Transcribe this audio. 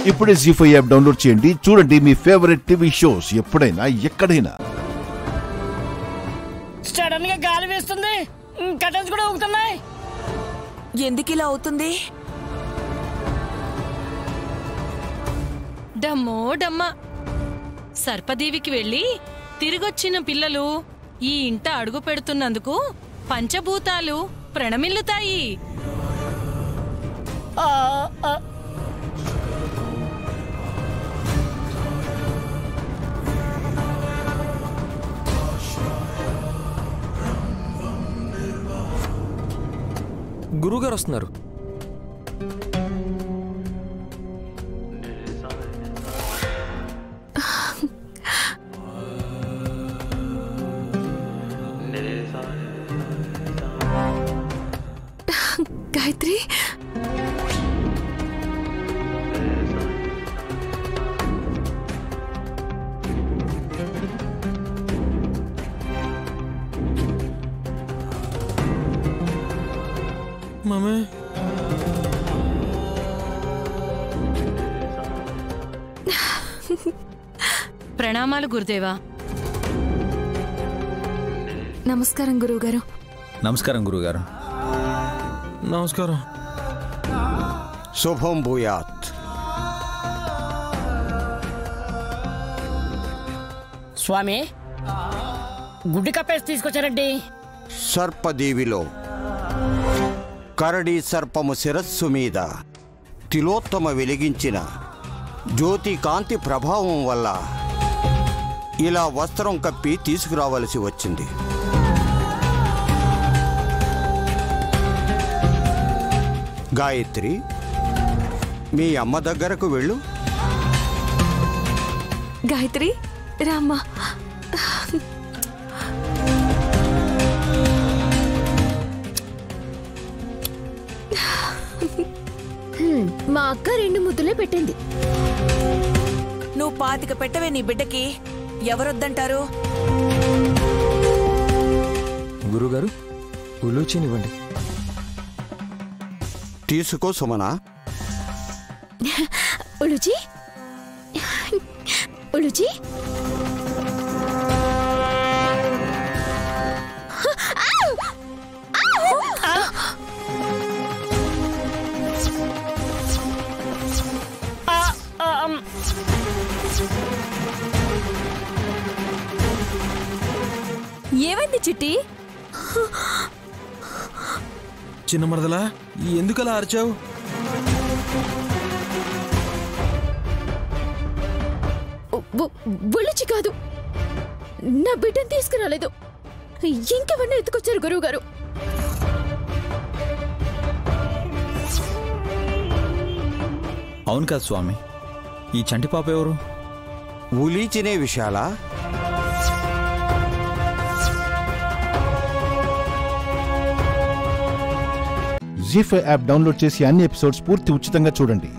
ఇప్పుడే జీ5 app download చేయండి. చూడండి మీ ఫేవరెట్ టీవీ షోస్ ఎప్పుడైనా ఎక్కడైనా. సడన్ గా గాలి వేస్తుంది, కర్టన్స్ కూడా ఊగుతున్నాయి. ఎందుకు ఇలా అవుతుంది? డమ్మో డమ్మ. సర్పదేవికి వెళ్ళి తిరిగొచ్చిన పిల్లలు ఈ ఇంట అడుగు పెడుతున్నందుకు పంచభూతాలు ప్రణమిల్లుతాయి. గురువుగారు వస్తున్నారు. గాయత్రి, మమ్మీ ప్రణామాలు గురుదేవా. నమస్కారం గురువుగారు. నమస్కారం గురుగారు. నమస్కారం. శుభం భూయాత్. స్వామి, గుడ్డి కప్పేసి తీసుకొచ్చారండి. సర్పదేవిలో కరడి సర్పము శిరస్సు మీద తిలోత్తమ వెలిగించిన జ్యోతి కాంతి ప్రభావం వల్ల ఇలా వస్త్రం కప్పి తీసుకురావలసి వచ్చింది. గాయత్రి, మీ అమ్మ దగ్గరకు వెళ్ళు. గాయత్రి రామ్మా. మా అక్క 2 ముద్దులే పెట్టింది. నువ్వు 25 పెట్టవే నీ బిడ్డకి. ఎవరొద్దంటారు? గురుగారు, ఉలూచినివ్వండి. తీసుకో సుమనా. ఉలుచి ఉలుచి ఏమైంది చిట్టి? చిన్న మరదలా, ఎందుకలా అరిచావు? ఉలుచి కాదు, నా బిడ్డను తీసుకురాలేదు. ఇంకెవరిని ఎత్తుకొచ్చారు గురువు గారు. అవును కాదు స్వామి, ఈ చంటి పాప ఎవరు? ఉలీచినే విశాల. జీ5 యాప్ డౌన్లోడ్ చేసి అన్ని ఎపిసోడ్స్ పూర్తి ఉచితంగా చూడండి.